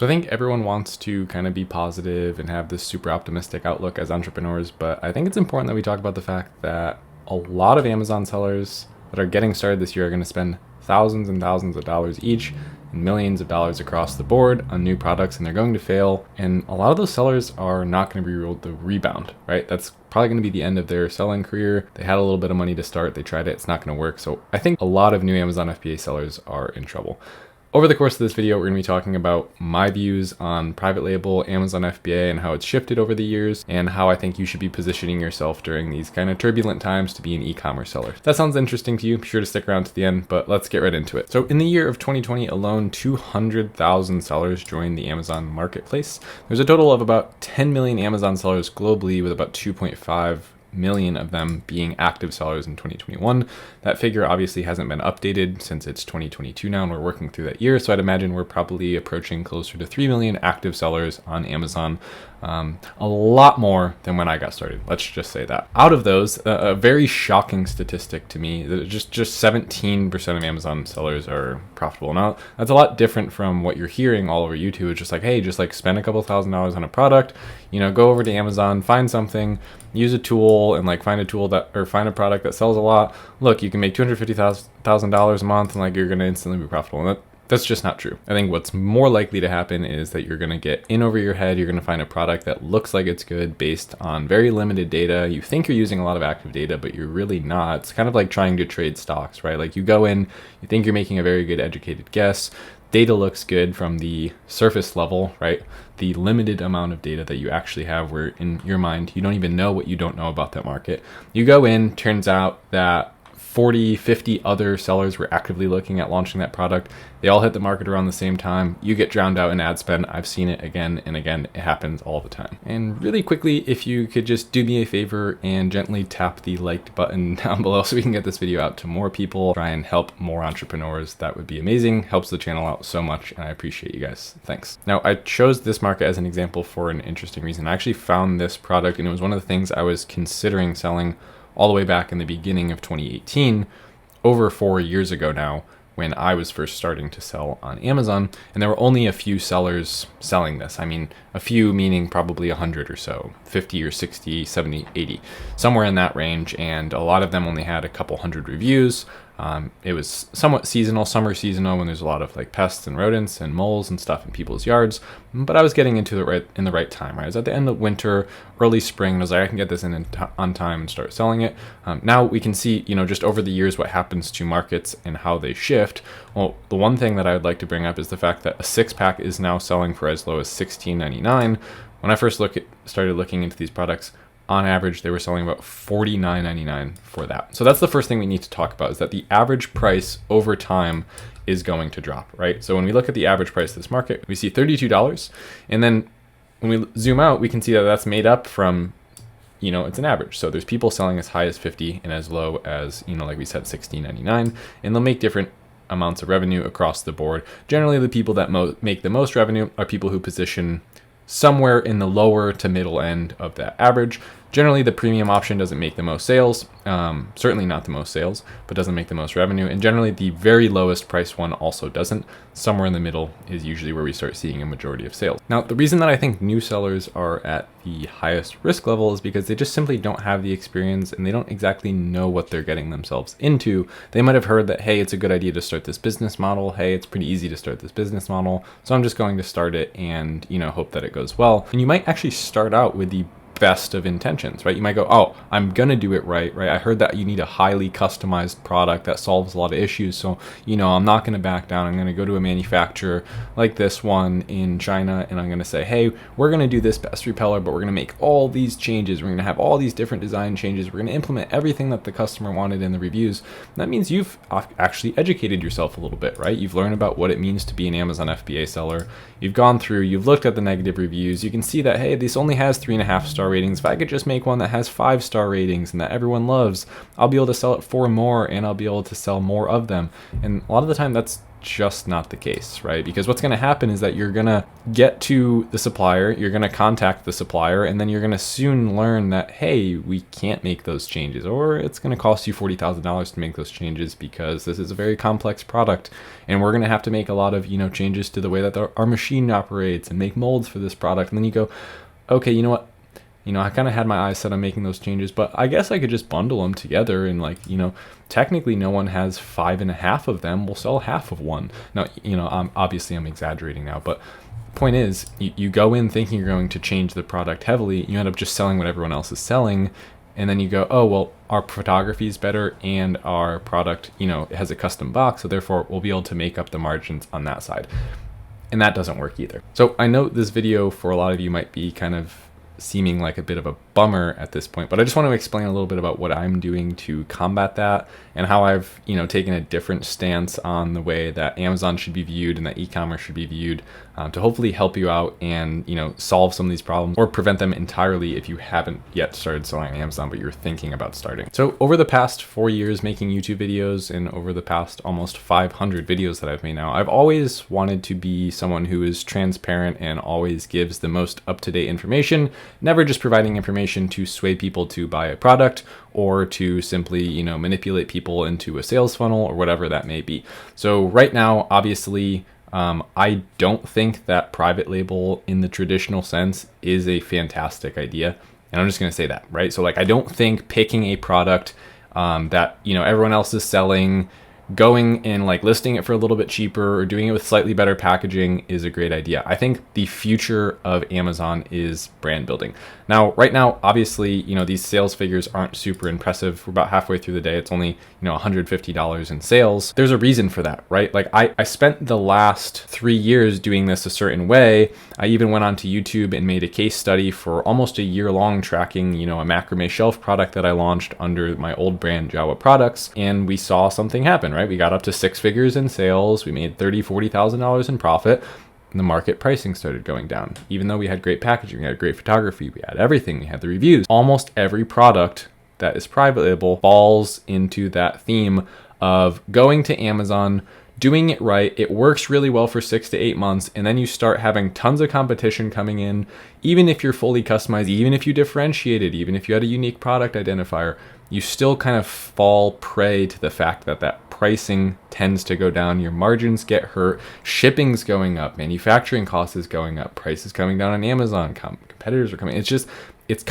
So I think everyone wants to kind of be positive and have this super optimistic outlook as entrepreneurs, but I think it's important that we talk about the fact that a lot of Amazon sellers that are getting started this year are going to spend thousands and thousands of dollars each and millions of dollars across the board on new products, and they're going to fail. And a lot of those sellers are not going to be able to rebound, right? That's probably going to be the end of their selling career. They had a little bit of money to start, they tried it, it's not going to work. So I think a lot of new Amazon FBA sellers are in trouble. Over the course of this video, we're going to be talking about my views on private label Amazon FBA and how it's shifted over the years, and how I think you should be positioning yourself during these kind of turbulent times to be an e-commerce seller. If that sounds interesting to you, be sure to stick around to the end, but let's get right into it. So in the year of 2020 alone, 200,000 sellers joined the Amazon marketplace. There's a total of about 10 million Amazon sellers globally, with about 2.5 million of them being active sellers in 2021. That figure obviously hasn't been updated since it's 2022 now, and we're working through that year. So I'd imagine we're probably approaching closer to 3 million active sellers on Amazon. A lot more than when I got started. Let's just say that. Out of those, a very shocking statistic to me, that just 17% of Amazon sellers are profitable. Now, that's a lot different from what you're hearing all over YouTube. It's just like, hey, just like spend a couple $1,000s on a product, go over to Amazon, find something, use a tool, and like find a tool that, or find a product that sells a lot. Look, you can make $250,000 a month, and like you're going to instantly be profitable. And that's just not true. I think what's more likely to happen is that you're going to get in over your head. You're going to find a product that looks like it's good based on very limited data. You think you're using a lot of active data, but you're really not. It's kind of like trying to trade stocks, right? Like you go in, you think you're making a very good educated guess. Data looks good from the surface level, right? The limited amount of data that you actually have, where in your mind, you don't even know what you don't know about that market. You go in, turns out that 40, 50 other sellers were actively looking at launching that product. They all hit the market around the same time. You get drowned out in ad spend. I've seen it again and again. It happens all the time. And really quickly, if you could just do me a favor and gently tap the like button down below so we can get this video out to more people, try and help more entrepreneurs, that would be amazing. Helps the channel out so much, and I appreciate you guys. Thanks. Now, I chose this market as an example for an interesting reason. I actually found this product, and it was one of the things I was considering selling all the way back in the beginning of 2018, over 4 years ago now, when I was first starting to sell on Amazon, and there were only a few sellers selling this. I mean, a few meaning probably 100 or so, 50 or 60, 70, 80, somewhere in that range, and a lot of them only had a couple hundred reviews. It was somewhat seasonal, summer seasonal, when there's a lot of like pests and rodents and moles and stuff in people's yards. But I was getting into it in the right time. Right? I was at the end of winter, early spring, and I was like, I can get this in on time and start selling it. Now we can see, just over the years, what happens to markets and how they shift. Well, the one thing that I would like to bring up is the fact that a 6-pack is now selling for as low as $16.99. When I first started looking into these products, on average, they were selling about $49.99 for that. So that's the first thing we need to talk about, is that the average price over time is going to drop, right? So when we look at the average price of this market, we see $32. And then when we zoom out, we can see that that's made up from, it's an average. So there's people selling as high as 50 and as low as, like we said, $16.99. And they'll make different amounts of revenue across the board. Generally, the people that make the most revenue are people who position somewhere in the lower to middle end of that average. Generally, the premium option doesn't make the most sales, certainly not the most sales, but doesn't make the most revenue. And generally, the very lowest price one also doesn't. Somewhere in the middle is usually where we start seeing a majority of sales. Now, the reason that I think new sellers are at the highest risk level is because they just simply don't have the experience, and they don't exactly know what they're getting themselves into. They might have heard that, hey, it's a good idea to start this business model. Hey, it's pretty easy to start this business model, so I'm just going to start it and, hope that it goes well. And you might actually start out with the best of intentions, right? You might go, oh, I'm gonna do it right? I heard that you need a highly customized product that solves a lot of issues, so I'm not gonna back down. I'm gonna go to a manufacturer like this one in China, and I'm gonna say, hey, we're gonna do this pest repeller, but we're gonna make all these changes. We're gonna have all these different design changes. We're gonna implement everything that the customer wanted in the reviews. That means you've actually educated yourself a little bit, right? You've learned about what it means to be an Amazon FBA seller. You've gone through, you've looked at the negative reviews. You can see that, hey, this only has 3.5-star ratings, if I could just make one that has 5-star ratings and that everyone loves, I'll be able to sell it for more and I'll be able to sell more of them. And a lot of the time that's just not the case, right? Because what's going to happen is that you're going to get to the supplier, you're going to contact the supplier, and then you're going to soon learn that, hey, we can't make those changes, or it's going to cost you $40,000 to make those changes because this is a very complex product, and we're going to have to make a lot of, changes to the way that our machine operates and make molds for this product. And then you go, okay, you know what? I kind of had my eyes set on making those changes, but I guess I could just bundle them together and technically no one has 5.5 of them. We'll sell half of one. Now, I'm exaggerating now, but point is you go in thinking you're going to change the product heavily. You end up just selling what everyone else is selling. And then you go, oh, well, our photography is better and our product, it has a custom box. So therefore we'll be able to make up the margins on that side. And that doesn't work either. So I know this video for a lot of you might be kind of seeming like a bit of a bummer at this point, but I just want to explain a little bit about what I'm doing to combat that and how I've, taken a different stance on the way that Amazon should be viewed and that e-commerce should be viewed, to hopefully help you out and, solve some of these problems or prevent them entirely if you haven't yet started selling on Amazon, but you're thinking about starting. So over the past 4 years making YouTube videos and over the past almost 500 videos that I've made now, I've always wanted to be someone who is transparent and always gives the most up-to-date information, never just providing information to sway people to buy a product or to simply, manipulate people into a sales funnel or whatever that may be. So right now, obviously, I don't think that private label in the traditional sense is a fantastic idea. And I'm just going to say that, right? So I don't think picking a product that, everyone else is selling, going and listing it for a little bit cheaper or doing it with slightly better packaging is a great idea. I think the future of Amazon is brand building. Now, right now, obviously, these sales figures aren't super impressive. We're about halfway through the day. It's only, $150 in sales. There's a reason for that, right? I spent the last 3 years doing this a certain way. I even went onto YouTube and made a case study for almost a year long tracking, a macrame shelf product that I launched under my old brand Jawa Products. And we saw something happen, right? We got up to 6 figures in sales. We made $30,000-$40,000 in profit. And the market pricing started going down. Even though we had great packaging, we had great photography, we had everything, we had the reviews. Almost every product that is private label falls into that theme of going to Amazon, doing it right. It works really well for 6 to 8 months, and then you start having tons of competition coming in. Even if you're fully customized, even if you differentiated, even if you had a unique product identifier, you still kind of fall prey to the fact that pricing tends to go down, your margins get hurt, shipping's going up, manufacturing costs is going up, prices coming down on Amazon, competitors are coming. It's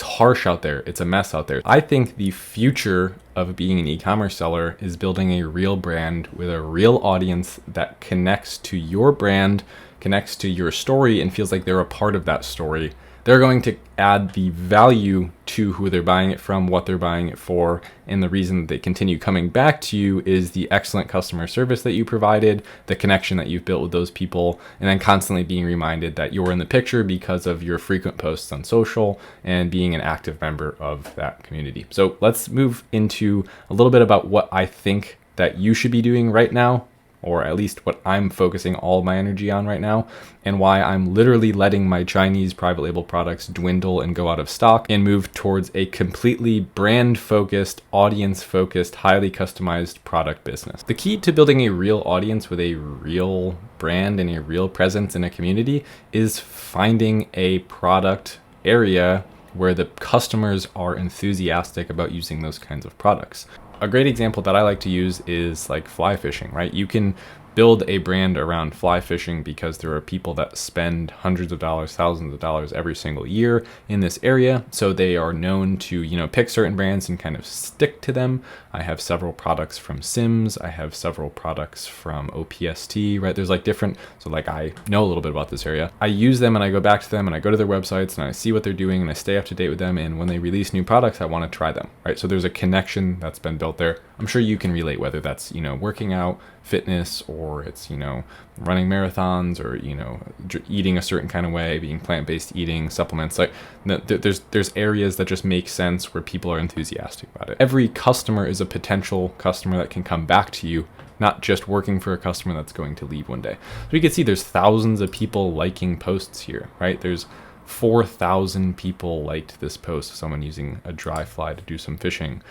harsh out there. It's a mess out there. I think the future of being an e-commerce seller is building a real brand with a real audience that connects to your brand, connects to your story, and feels like they're a part of that story. They're going to add the value to who they're buying it from, what they're buying it for, and the reason that they continue coming back to you is the excellent customer service that you provided, the connection that you've built with those people, and then constantly being reminded that you're in the picture because of your frequent posts on social and being an active member of that community. So let's move into a little bit about what I think that you should be doing right now, or at least what I'm focusing all of my energy on right now, and why I'm literally letting my Chinese private label products dwindle and go out of stock and move towards a completely brand-focused, audience-focused, highly customized product business. The key to building a real audience with a real brand and a real presence in a community is finding a product area where the customers are enthusiastic about using those kinds of products. A great example that I like to use is fly fishing, right? You can build a brand around fly fishing because there are people that spend hundreds of dollars, thousands of dollars every single year in this area. So they are known to, pick certain brands and kind of stick to them. I have several products from Sims. I have several products from OPST, right? There's different, so I know a little bit about this area. I use them and I go back to them and I go to their websites and I see what they're doing and I stay up to date with them. And when they release new products, I want to try them, right? So there's a connection that's been built there. I'm sure you can relate, whether that's, working out, fitness, or it's, running marathons, or, eating a certain kind of way, being plant-based eating, supplements. There's areas that just make sense where people are enthusiastic about it. Every customer is a potential customer that can come back to you, not just working for a customer that's going to leave one day. So you can see there's thousands of people liking posts here, right? There's 4,000 people liked this post, someone using a dry fly to do some fishing.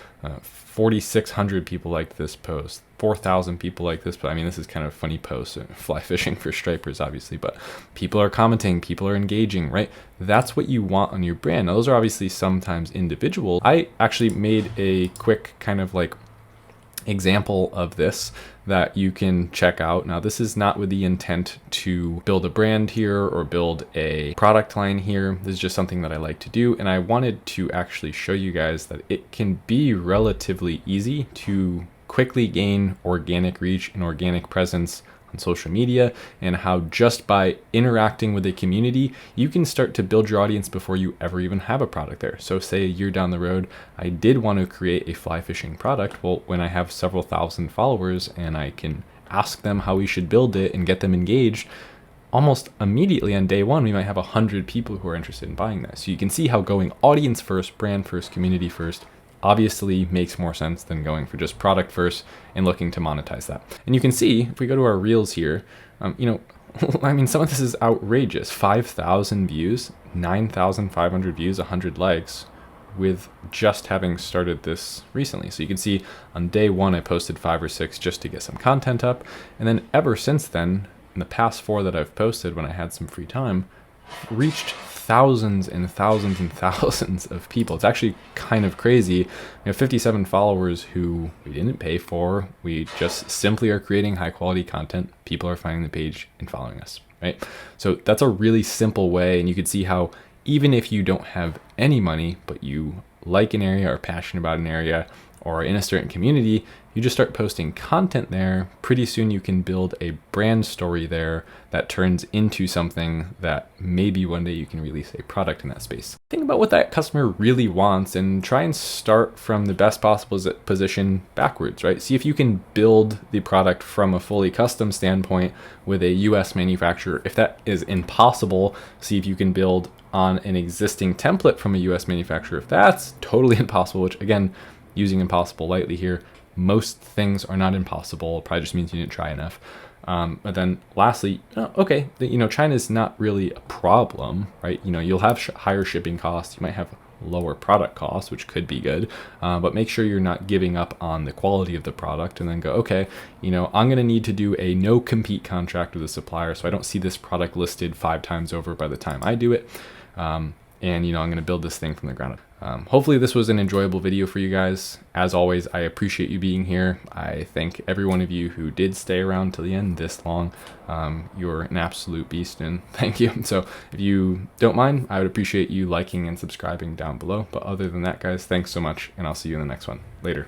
4,600 people liked this post. 4,000 people like this, but I mean, this is kind of a funny post, fly fishing for stripers, obviously, but people are commenting, people are engaging, right? That's what you want on your brand. Now, those are obviously sometimes individual. I actually made a quick kind of like example of this that you can check out. Now, this is not with the intent to build a brand here or build a product line here. This is just something that I like to do. And I wanted to actually show you guys that it can be relatively easy to quickly gain organic reach and organic presence on social media, and how just by interacting with a community, you can start to build your audience before you ever even have a product there. So say a year down the road, I did want to create a fly fishing product. Well, when I have several thousand followers and I can ask them how we should build it and get them engaged, almost immediately on day one, we might have 100 people who are interested in buying that. So you can see how going audience first, brand first, community first obviously makes more sense than going for just product first and looking to monetize that. And you can see, if we go to our reels here, I mean, some of this is outrageous. 5,000 views, 9,500 views, 100 likes with just having started this recently. So you can see on day one, I posted 5 or 6 just to get some content up. And then ever since then, in the past 4 that I've posted when I had some free time, reached thousands and thousands and thousands of people. It's actually kind of crazy. We have 57 followers who we didn't pay for. We just simply are creating high quality content. People are finding the page and following us, right? So that's a really simple way. And you can see how even if you don't have any money, but you like an area or passionate about an area or in a certain community, you just start posting content there. Pretty soon you can build a brand story there that turns into something that maybe one day you can release a product in that space. Think about what that customer really wants and try and start from the best possible position backwards, right? See if you can build the product from a fully custom standpoint with a US manufacturer. If that is impossible, see if you can build on an existing template from a US manufacturer. If that's totally impossible, which again, using impossible lightly here, most things are not impossible. It probably just means you didn't try enough. But then lastly, okay, China is not really a problem, right? You'll have higher shipping costs. You might have lower product costs, which could be good. But make sure you're not giving up on the quality of the product and then go, okay, I'm going to need to do a no compete contract with a supplier. So I don't see this product listed 5 times over by the time I do it. And I'm going to build this thing from the ground up. Hopefully this was an enjoyable video for you guys. As always, I appreciate you being here. I thank every one of you who did stay around till the end this long. You're an absolute beast, and thank you. So if you don't mind, I would appreciate you liking and subscribing down below. But other than that, guys, thanks so much, and I'll see you in the next one. Later.